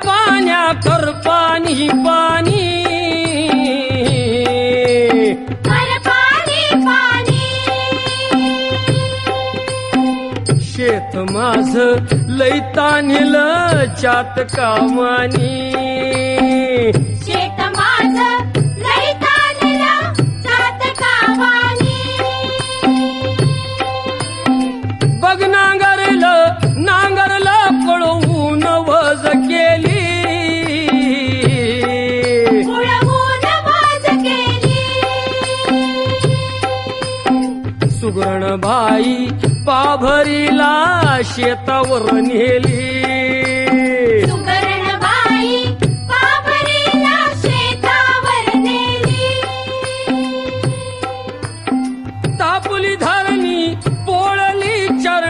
पाण्या कर पाणी पाणी शेत माझ लई तान्हिल चात कामानी शेत माझ लई तान्हिल चात कामानी बघ नांगरलं पळवून वज केली उडवून वज केली सुगरण बाई पाभरीला शेतावर नेली